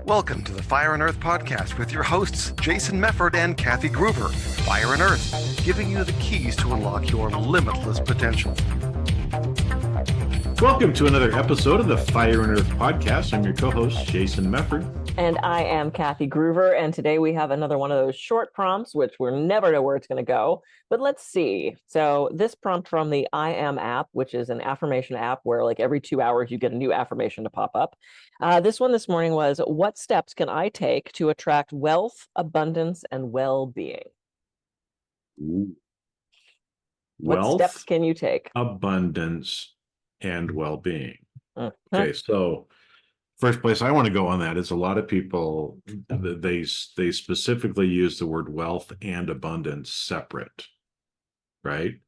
Welcome to the Fire and Earth podcast with your hosts, Jason Mefford and Kathy Groover. Fire and Earth, giving you the keys to unlock your limitless potential. Welcome to another episode of the Fire and Earth podcast. I'm your co-host, Jason Mefford. And I am Kathy Groover, and today we have another one of those short prompts, which we're never know where it's going to go, but let's see. So this prompt from the I Am app, which is an affirmation app where like every 2 hours you get a new affirmation to pop up. This one this morning was, what steps can I take to attract wealth, abundance, and well-being? What steps can you take? Abundance, and well-being. Okay, so first place I want to go on that is a lot of people, they specifically use the word wealth and abundance separate, right?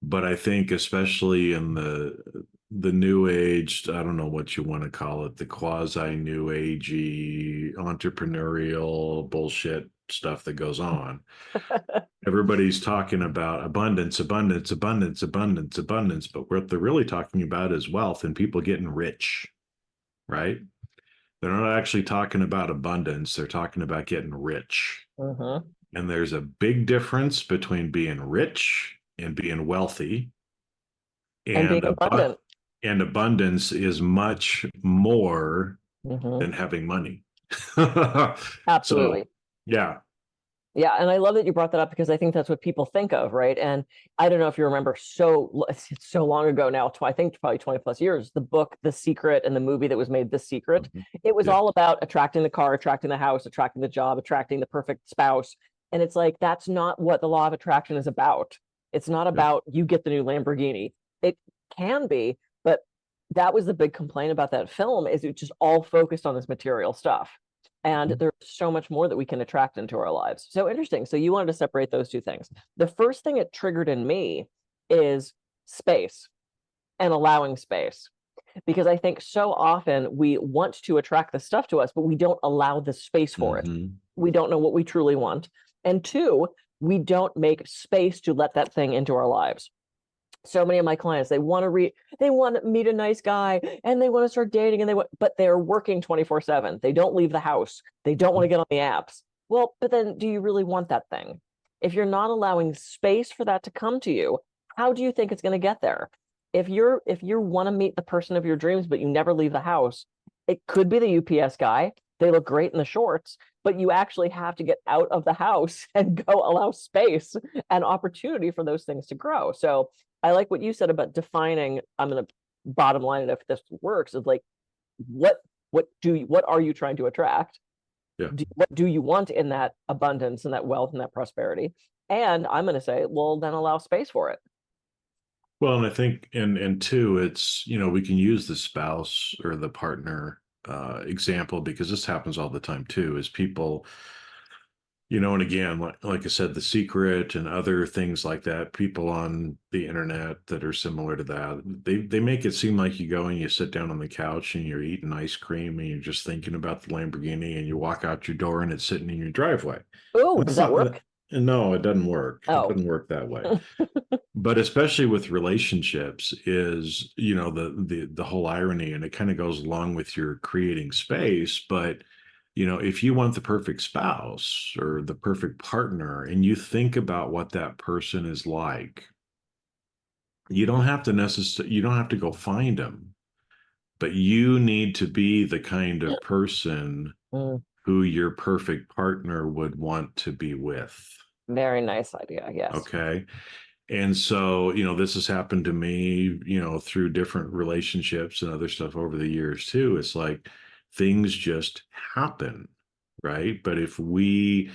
But I think especially in the new age, I don't know what you want to call it, the quasi new agey entrepreneurial bullshit stuff that goes on. Everybody's talking about abundance, but what they're really talking about is wealth and people getting rich, right? They're not actually talking about abundance. They're talking about getting rich. And there's a big difference between being rich and being wealthy. and being abundant. And abundance is much more than having money. Absolutely. So, yeah. Yeah, and I love that you brought that up because I think that's what people think of, right? And I don't know if you remember, it's so long ago now, I think probably 20 plus years, the book The Secret and the movie that was made The Secret. It was all about attracting the car, attracting the house, attracting the job, attracting the perfect spouse. And it's like, that's not what the law of attraction is about. It's not about you get the new Lamborghini. It can be, but that was the big complaint about that film, is it just all focused on this material stuff. And there's so much more that we can attract into our lives. So interesting. So you wanted to separate those two things. The first thing it triggered in me is space and allowing space. Because I think so often we want to attract the stuff to us, but we don't allow the space for it. We don't know what we truly want. And two, we don't make space to let that thing into our lives. So many of my clients, they want to meet a nice guy and they want to start dating, but they're working 24/7. They don't leave the house. They don't want to get on the apps. Well, but then do you really want that thing? If you're not allowing space for that to come to you, how do you think it's going to get there? If you want to meet the person of your dreams, but you never leave the house, it could be the UPS guy. They look great in the shorts, but you actually have to get out of the house and go allow space and opportunity for those things to grow. So I like what you said about defining, I'm going to bottom line it if this works, is like, what are you trying to attract? What do you want in that abundance and that wealth and that prosperity? And I'm going to say, well, then allow space for it. Well, and I think, and two, it's, we can use the spouse or the partner example, because this happens all the time too, is people, and again, like I said, The Secret and other things like that, people on the internet that are similar to that, they make it seem like you go and you sit down on the couch and you're eating ice cream and you're just thinking about the Lamborghini and you walk out your door and it's sitting in your driveway. Oh, does that work? No, it doesn't work. Oh. It doesn't work that way. But especially with relationships is, the whole irony, and it kind of goes along with your creating space. But, if you want the perfect spouse or the perfect partner and you think about what that person is like, you don't have to go find them, but you need to be the kind of person who your perfect partner would want to be with. Very nice idea. Yes. Okay. And so, this has happened to me, through different relationships and other stuff over the years too. It's like things just happen, right? But if we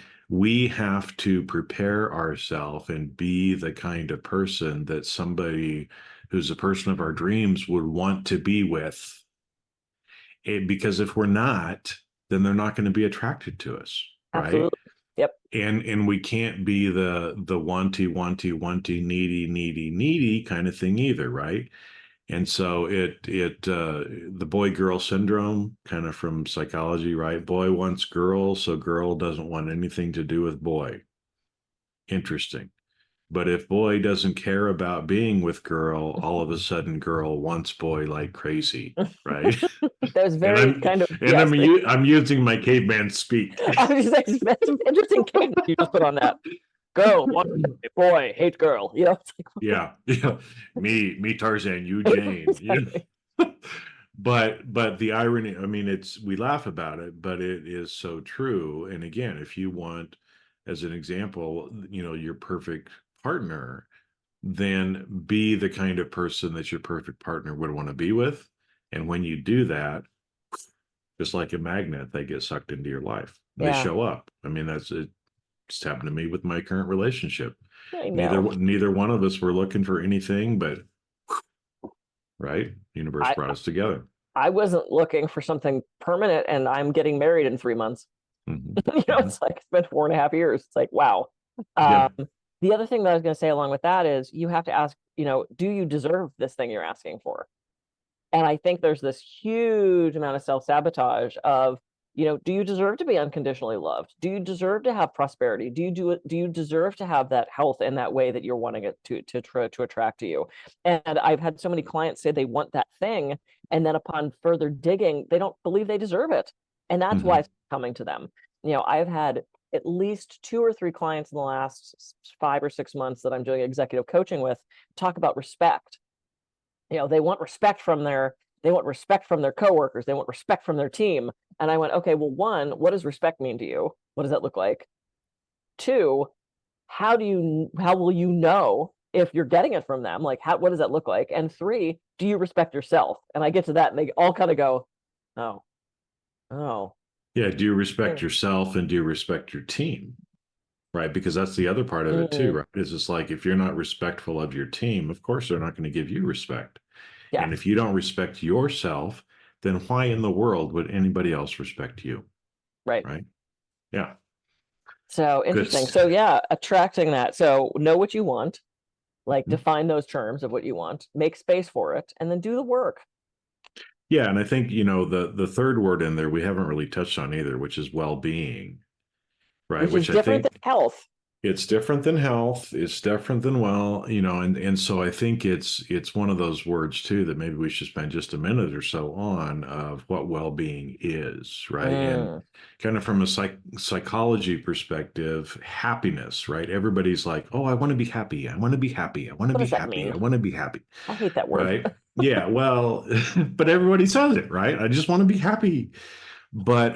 have to prepare ourselves and be the kind of person that somebody who's a person of our dreams would want to be with, because if we're not, then they're not going to be attracted to us, right? Absolutely. Yep. And we can't be the wanty, needy kind of thing either, right? And so the boy girl syndrome, kind of from psychology, right? Boy wants girl, so girl doesn't want anything to do with boy. Interesting. But if boy doesn't care about being with girl, all of a sudden girl wants boy like crazy, right? That was And very kind of, yes. I'm using my caveman speak. I was just like, that's an interesting cadence you just put on that. Girl, boy, hate girl. You know, it's like, Yeah, yeah. Me Tarzan, you Jane. exactly. But the irony, I mean, we laugh about it, but it is so true. And again, if you want, as an example, your perfect partner, then be the kind of person that your perfect partner would want to be with. And when you do that, just like a magnet, they get sucked into your life. They Yeah, show up. I mean, that's it. Just happened to me with my current relationship. I Neither know. neither one of us were looking for anything, but right, universe I brought us together. I wasn't looking for something permanent, and I'm getting married in 3 months. Hmm. You know, Hmm. it's like it's been 4.5 years. It's like, wow. Yeah. The other thing that I was going to say along with that is you have to ask, do you deserve this thing you're asking for? And I think there's this huge amount of self-sabotage of, do you deserve to be unconditionally loved? Do you deserve to have prosperity? Do you deserve to have that health in that way that you're wanting it to attract to you? And I've had so many clients say they want that thing, and then upon further digging, they don't believe they deserve it. And that's why Hmm. it's coming to them. I've had at least 2 or 3 clients in the last 5 or 6 months that I'm doing executive coaching with talk about respect. They want respect from their coworkers, they want respect from their team. And I went, okay, well, one, what does respect mean to you? What does that look like? Two, how will you know if you're getting it from them? Like, what does that look like? And three, do you respect yourself? And I get to that and they all kind of go, oh, oh, Yeah. Do you yeah. respect yourself and do you respect your team? Right. Because that's the other part of it too, Mm, right? Is it's like if you're not respectful of your team, of course they're not going to give you respect. yeah, And if you don't respect yourself, then why in the world would anybody else respect you? right. Right. Yeah. So Good. interesting. So yeah, attracting that. So know what you want, like Mhm. define those terms of what you want, make space for it, and then do the work. Yeah. And I think, the third word in there we haven't really touched on either, which is well-being, right? Which is Which I different than think health. it's different than health. It's different than well, and so I think it's one of those words too that maybe we should spend just a minute or so on of what well-being is, right? And Mm. kind of from a psychology perspective, happiness, right? Everybody's like, oh, I want to be happy. I want to be happy. I want to What be does that happy. mean? I want to be happy, I hate that word. right? Yeah, well, but everybody says it, right? I just want to be happy. But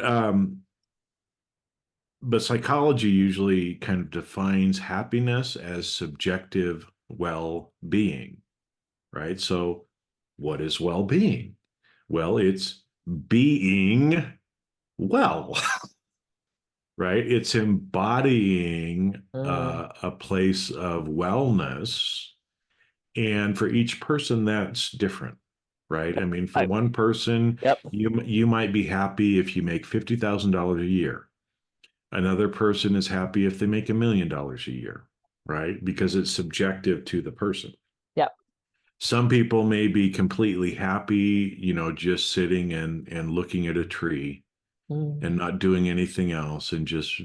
but psychology usually kind of defines happiness as subjective well-being, right? So, what is well-being? Well, it's being well, right? It's embodying Mm. a place of wellness. And for each person, that's different, right? I mean, for I, one person, yep. you might be happy if you make $50,000 a year. Another person is happy if they make $1 million a year, right? Because it's subjective to the person. Yep. Some people may be completely happy, just sitting and looking at a tree Mm. and not doing anything else and just,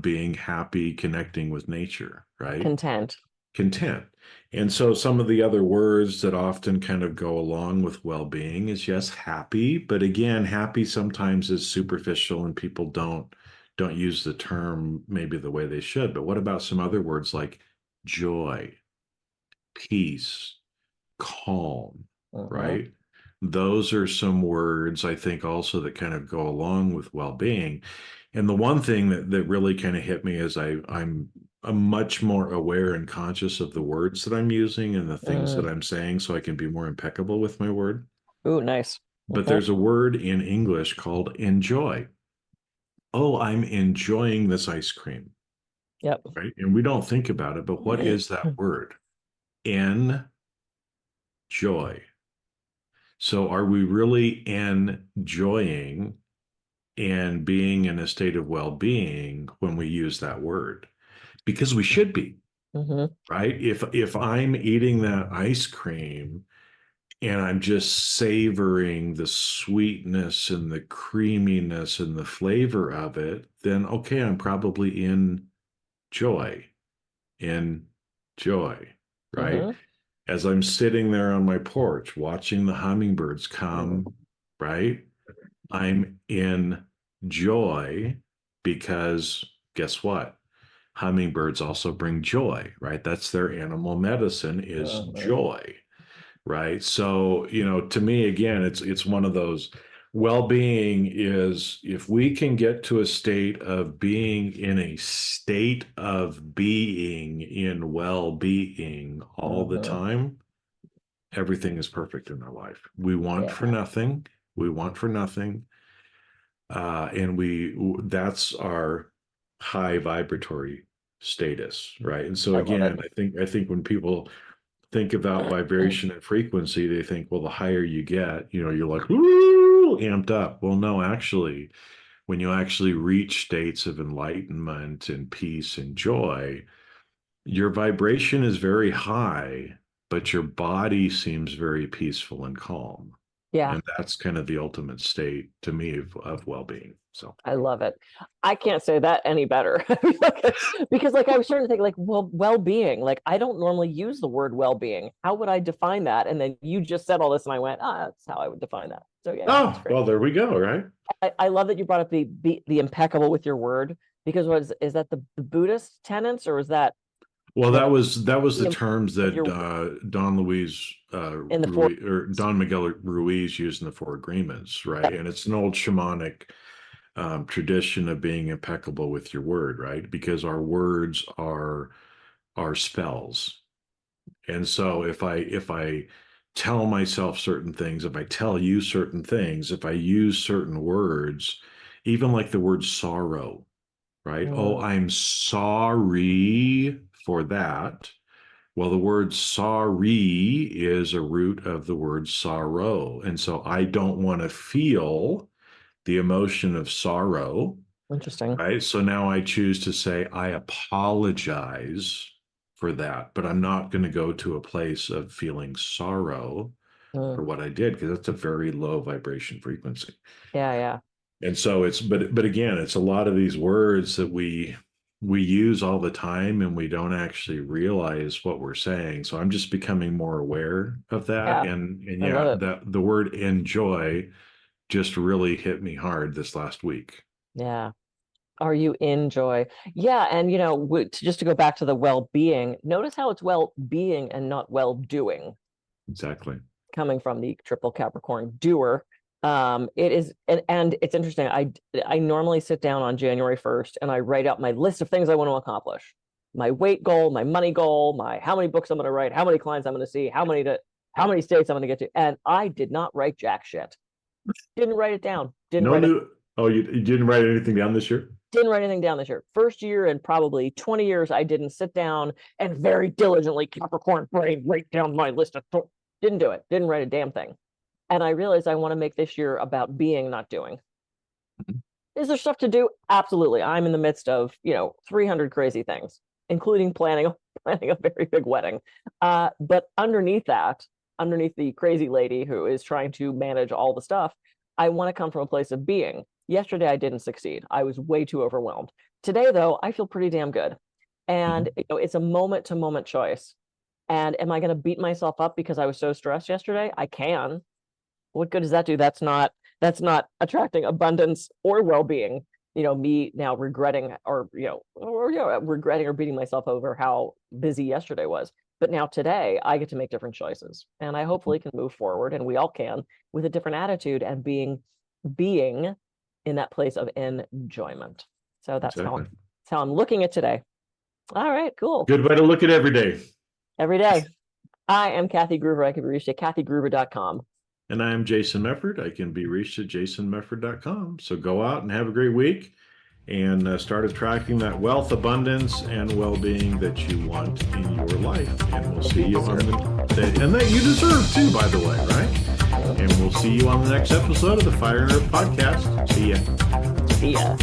being happy, connecting with nature, right? Content. Content. And so some of the other words that often kind of go along with well-being is yes, happy, but again, happy sometimes is superficial and people don't use the term maybe the way they should. But what about some other words like joy, peace, calm, Hmm. right? Those are some words I think also that kind of go along with well-being. And the one thing that really kind of hit me is I'm much more aware and conscious of the words that I'm using and the things that Mm. I'm saying so I can be more impeccable with my word. Ooh, nice. But Hmm. there's a word in English called enjoy. Oh, I'm enjoying this ice cream, Yep. right? And we don't think about it, but what is that word? Enjoy. So are we really enjoying and being in a state of well-being when we use that word? Because we should be, Hmm. right? If I'm eating that ice cream and I'm just savoring the sweetness and the creaminess and the flavor of it, then okay, I'm probably in joy, in joy, right? Mhm. As I'm sitting there on my porch watching the hummingbirds come, right? I'm in joy because guess what? Hummingbirds also bring joy, right? That's their animal medicine is joy, right? So, to me, again, it's one of those. Well-being is if we can get to a state of being in a state of being in well-being all the time, everything is perfect in our life. We want Yeah, for nothing. We want for nothing. And that's our high vibratory status, right? And so I love again, it. I think when people think about vibration and frequency, they think, well, the higher you get, you're like, woo, amped up. Well, no, actually, when you actually reach states of enlightenment and peace and joy, your vibration is very high, but your body seems very peaceful and calm. Yeah, And that's kind of the ultimate state to me of well-being. So I love it. I can't say that any better. Because like I was starting to think like, well, well-being, like I don't normally use the word well-being. How would I define that? And then you just said all this and I went, that's how I would define that. So yeah, that's oh great. well, there we go, right? I love that you brought up the impeccable with your word, because is that the Buddhist tenets, or is that Well, the that was the the terms with that your in the four? Ruiz, or Don Miguel Ruiz used in the Four Agreements, right? And it's an old shamanic tradition of being impeccable with your word, right? Because our words are spells. And so if I tell myself certain things, if I tell you certain things, if I use certain words, even like the word sorrow, right? Oh, Mm, I'm sorry for that. Well, the word sorry is a root of the word sorrow. And so I don't want to feel the emotion of sorrow, interesting. right? So now I choose to say, I apologize for that, but I'm not going to go to a place of feeling sorrow for Mm, what I did because that's a very low vibration frequency. yeah, yeah, And so but again, it's a lot of these words that we use all the time and we don't actually realize what we're saying. So I'm just becoming more aware of that. yeah. And I love yeah, it. that the word enjoy just really hit me hard this last week. Yeah. Are you in joy? Yeah, and just to go back to the well-being, notice how it's well-being and not well-doing, Exactly. coming from the triple Capricorn doer. It is, and it's interesting. I normally sit down on January 1st and I write out my list of things I want to accomplish. My weight goal, my money goal, my how many books I'm going to write, how many clients I'm going to see, how many states I'm going to get to. And I did not write jack shit. Didn't write it down. No new. Oh, you didn't write anything down this year? Didn't write anything down this year. First year in probably 20 years, I didn't sit down and very diligently, Capricorn brain, write down my list of didn't do it. Didn't write a damn thing. And I realized I want to make this year about being, not doing. Is there stuff to do? Absolutely. I'm in the midst of, 300 crazy things, including planning a very big wedding. But underneath that, underneath the crazy lady who is trying to manage all the stuff, I want to come from a place of being. Yesterday, I didn't succeed. I was way too overwhelmed. Today, though, I feel pretty damn good. And it's a moment to moment choice. And am I going to beat myself up because I was so stressed yesterday? I can. What good does that do? That's not attracting abundance or well-being. Me now regretting regretting or beating myself over how busy yesterday was. But now today I get to make different choices, and I hopefully can move forward, and we all can, with a different attitude and being in that place of enjoyment. So Exactly. that's how I'm looking at today. All right, cool. Good way to look at every day. Every day. I am Kathy Groover. I can be reached at kathygruver.com. And I am Jason Mefford. I can be reached at jasonmefford.com. So go out and have a great week and start attracting that wealth, abundance, and well-being that you want in your life. And we'll see you on and that you deserve too, by the way, right? And we'll see you on the next episode of the Fire and Earth Podcast. See ya. See ya.